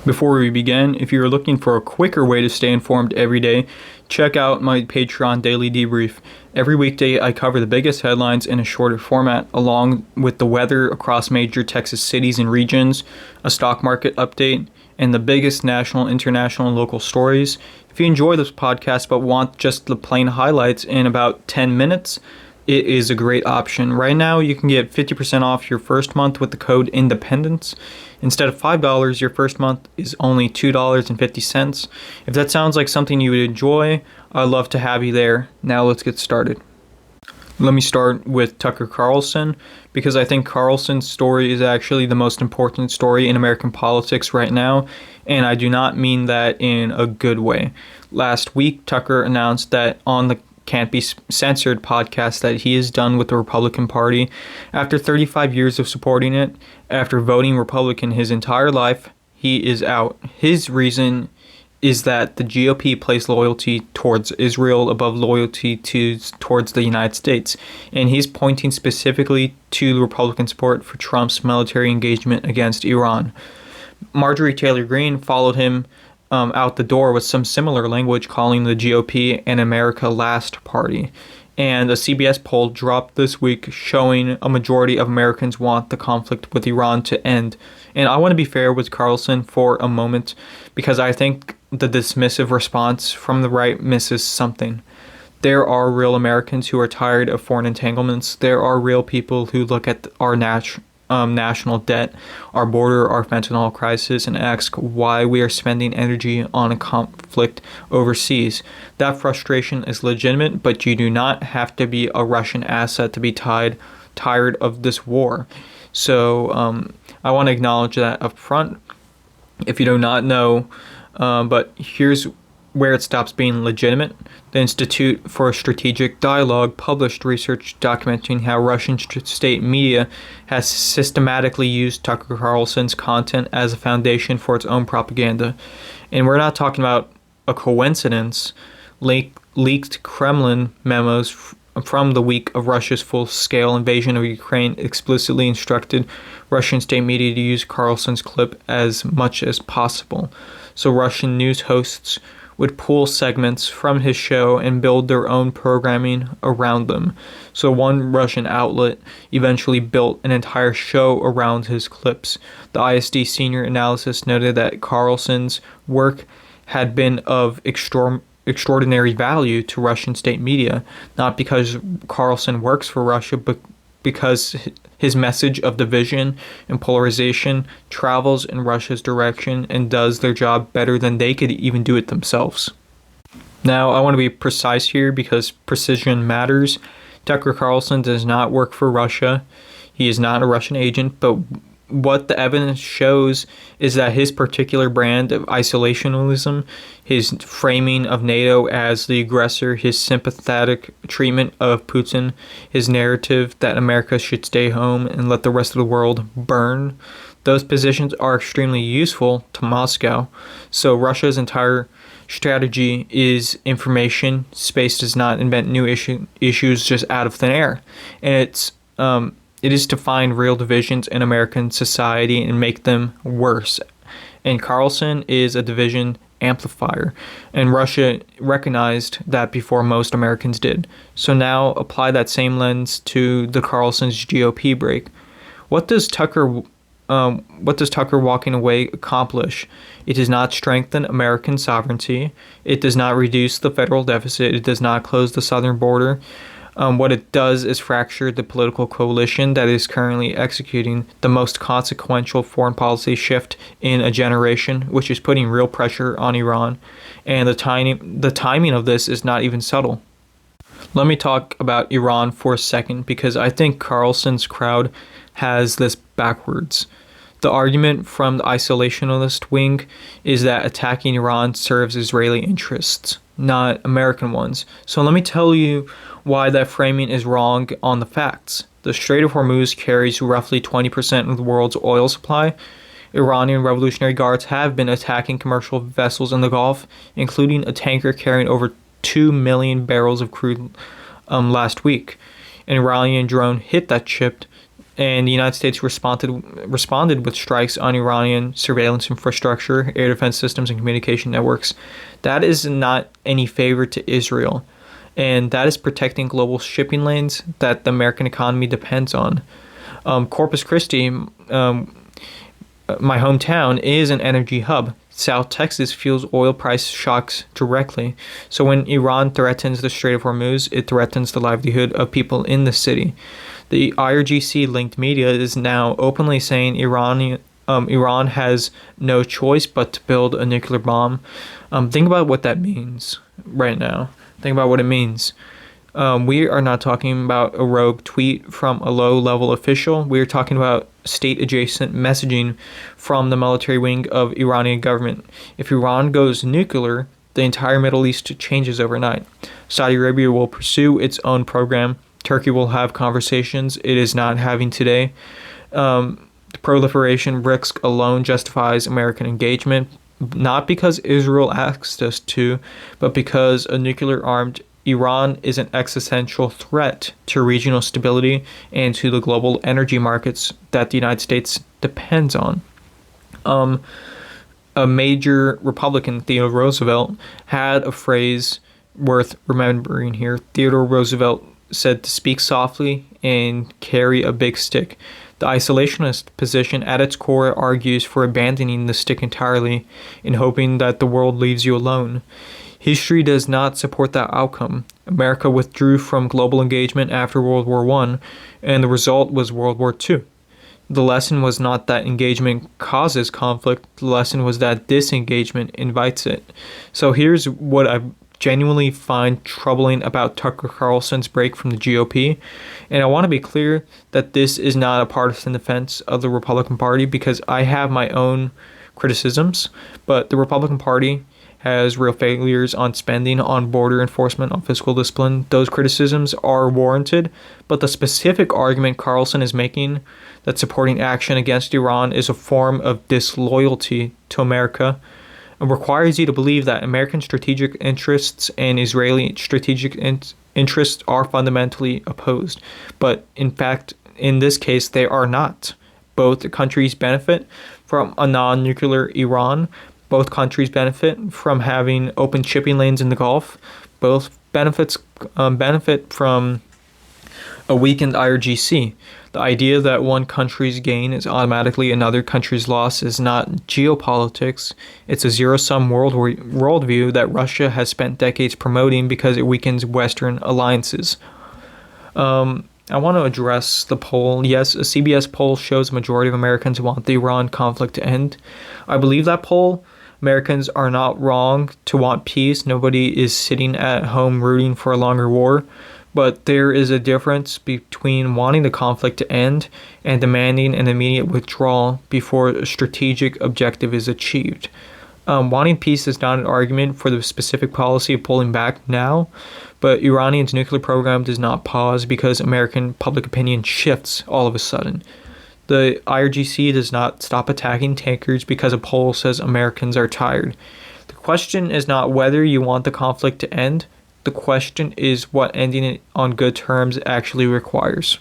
Before we begin, if you're looking for a quicker way to stay informed every day, check out my Patreon daily debrief. Every weekday, I cover the biggest headlines in a shorter format, along with the weather across major Texas cities and regions, a stock market update, and the biggest national, international, and local stories. If you enjoy this podcast but want just the plain highlights in about 10 minutes, it is a great option. Right now, you can get 50% off your first month with the code INDEPENDENCE. Instead of $5, your first month is only $2.50. If that sounds like something you would enjoy, I'd love to have you there. Now let's get started. Let me start with Tucker Carlson, because I think Carlson's story is actually the most important story in American politics right now, and I do not mean that in a good way. Last week, Tucker announced that on the Can't Be Censored podcast that he is done with the Republican Party. After 35 years of supporting it, after voting Republican his entire life, he is out. His reason is that the GOP placed loyalty towards Israel above loyalty towards the United States. And he's pointing specifically to the Republican support for Trump's military engagement against Iran. Marjorie Taylor Greene followed him out the door with some similar language, calling the GOP an America Last party. And a CBS poll dropped this week showing a majority of Americans want the conflict with Iran to end. And I want to be fair with Carlson for a moment, because I think the dismissive response from the right misses something. There are real Americans who are tired of foreign entanglements. There are real people who look at our national debt, our border, our fentanyl crisis, and ask why we are spending energy on a conflict overseas. That frustration is legitimate, but you do not have to be a Russian asset to be tired of this war. So I want to acknowledge that up front. If you do not know, but here's where it stops being legitimate. The Institute for Strategic Dialogue published research documenting how Russian state media has systematically used Tucker Carlson's content as a foundation for its own propaganda. And we're not talking about a coincidence. Leaked Kremlin memos from the week of Russia's full-scale invasion of Ukraine explicitly instructed Russian state media to use Carlson's clip as much as possible. So Russian news hosts would pull segments from his show and build their own programming around them. So one Russian outlet eventually built an entire show around his clips. The ISD senior analyst noted that Carlson's work had been of extraordinary value to Russian state media, not because Carlson works for Russia, but because his message of division and polarization travels in Russia's direction and does their job better than they could even do it themselves. Now, I want to be precise here because precision matters. Tucker Carlson does not work for Russia. He is not a Russian agent, but what the evidence shows is that his particular brand of isolationism, his framing of NATO as the aggressor, his sympathetic treatment of Putin, his narrative that America should stay home and let the rest of the world burn, those positions are extremely useful to Moscow. So Russia's entire strategy is information. Space does not invent new issues just out of thin air. And it is to find real divisions in American society and make them worse. And Carlson is a division amplifier. And Russia recognized that before most Americans did. So now apply that same lens to the Carlson's GOP break. What does Tucker walking away accomplish? It does not strengthen American sovereignty. It does not reduce the federal deficit. It does not close the southern border. What it does is fracture the political coalition that is currently executing the most consequential foreign policy shift in a generation, which is putting real pressure on Iran. And the timing of this is not even subtle. Let me talk about Iran for a second, because I think Carlson's crowd has this backwards. The argument from the isolationist wing is that attacking Iran serves Israeli interests, not American ones. So let me tell you why that framing is wrong on the facts. The Strait of Hormuz carries roughly 20% of the world's oil supply. Iranian Revolutionary Guards have been attacking commercial vessels in the Gulf, including a tanker carrying over 2 million barrels of crude last week. An Iranian drone hit that ship and the United States responded with strikes on Iranian surveillance infrastructure, air defense systems, and communication networks. That is not any favor to Israel, and that is protecting global shipping lanes that the American economy depends on. Corpus Christi, my hometown, is an energy hub. South Texas feels oil price shocks directly. So when Iran threatens the Strait of Hormuz, it threatens the livelihood of people in the city. The IRGC-linked media is now openly saying Iran has no choice but to build a nuclear bomb. Think about what that means right now. Think about what it means. We are not talking about a rogue tweet from a low-level official. We are talking about state-adjacent messaging from the military wing of Iranian government. If Iran goes nuclear, the entire Middle East changes overnight. Saudi Arabia will pursue its own program. Turkey will have conversations it is not having today. The proliferation risk alone justifies American engagement, not because Israel asked us to, but because a nuclear-armed Iran is an existential threat to regional stability and to the global energy markets that the United States depends on. A major Republican, Theodore Roosevelt, had a phrase worth remembering here. Theodore Roosevelt said to speak softly and carry a big stick. The isolationist position at its core argues for abandoning the stick entirely and hoping that the world leaves you alone. History does not support that outcome. America withdrew from global engagement after World War I, and the result was World War II. The lesson was not that engagement causes conflict. The lesson was that disengagement invites it. So here's what I genuinely find troubling about Tucker Carlson's break from the GOP. And I want to be clear that this is not a partisan defense of the Republican Party, because I have my own criticisms, but the Republican Party has real failures on spending, on border enforcement, on fiscal discipline. Those criticisms are warranted, but the specific argument Carlson is making, that supporting action against Iran is a form of disloyalty to America, and requires you to believe that American strategic interests and Israeli strategic interests are fundamentally opposed. But in fact, in this case, they are not. Both countries benefit from a non-nuclear Iran. Both countries benefit from having open shipping lanes in the Gulf. Both benefit from a weakened IRGC. The idea that one country's gain is automatically another country's loss is not geopolitics. It's a zero-sum worldview that Russia has spent decades promoting because it weakens Western alliances. I want to address the poll. Yes, a CBS poll shows a majority of Americans want the Iran conflict to end. I believe that poll. Americans are not wrong to want peace. Nobody is sitting at home rooting for a longer war. But there is a difference between wanting the conflict to end and demanding an immediate withdrawal before a strategic objective is achieved. Wanting peace is not an argument for the specific policy of pulling back now, but Iranian's nuclear program does not pause because American public opinion shifts all of a sudden. The IRGC does not stop attacking tankers because a poll says Americans are tired. The question is not whether you want the conflict to end. The question is what ending it on good terms actually requires.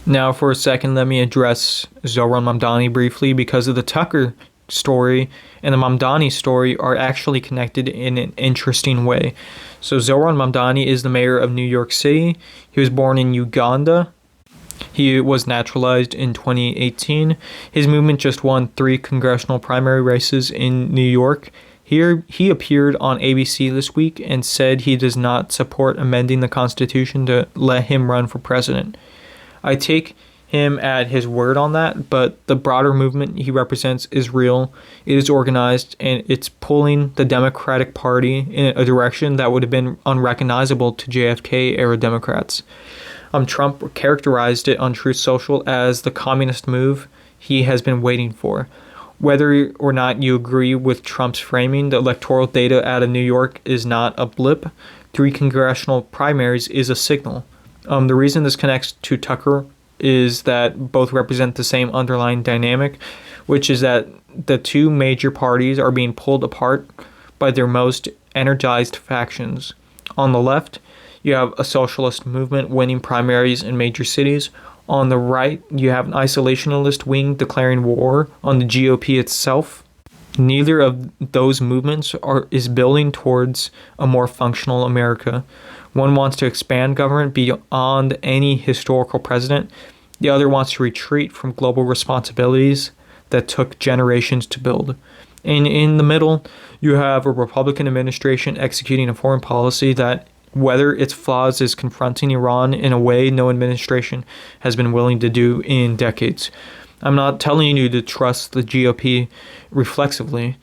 Now, for a second, let me address Zohran Mamdani briefly, because of the Tucker story and the Mamdani story are actually connected in an interesting way. So Zohran Mamdani is the mayor of New York City. He was born in Uganda. He was naturalized in 2018. His movement just won 3 congressional primary races in New York. Here, he appeared on ABC this week and said he does not support amending the Constitution to let him run for president. I take him at his word on that, but the broader movement he represents is real, it is organized, and it's pulling the Democratic Party in a direction that would have been unrecognizable to JFK-era Democrats. Trump characterized it on Truth Social as the communist move he has been waiting for. Whether or not you agree with Trump's framing, the electoral data out of New York is not a blip. 3 congressional primaries is a signal. The reason this connects to Tucker is that both represent the same underlying dynamic, which is that the 2 major parties are being pulled apart by their most energized factions. On the left, you have a socialist movement winning primaries in major cities. On the right, you have an isolationist wing declaring war on the GOP itself. Neither of those movements is building towards a more functional America. One wants to expand government beyond any historical precedent. The other wants to retreat from global responsibilities that took generations to build. And in the middle, you have a Republican administration executing a foreign policy that, whether its flaws, is confronting Iran in a way no administration has been willing to do in decades. I'm not telling you to trust the GOP reflexively.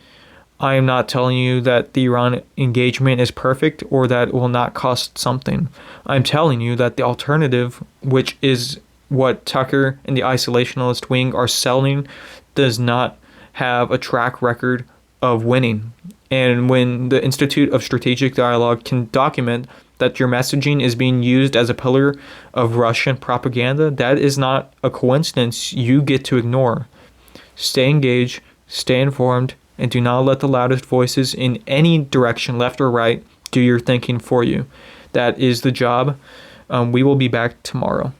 I am not telling you that the Iran engagement is perfect or that it will not cost something. I'm telling you that the alternative, which is what Tucker and the isolationist wing are selling, does not have a track record of winning. And when the Institute of Strategic Dialogue can document that your messaging is being used as a pillar of Russian propaganda, that is not a coincidence you get to ignore. Stay engaged, stay informed, and do not let the loudest voices in any direction, left or right, do your thinking for you. That is the job. We will be back tomorrow.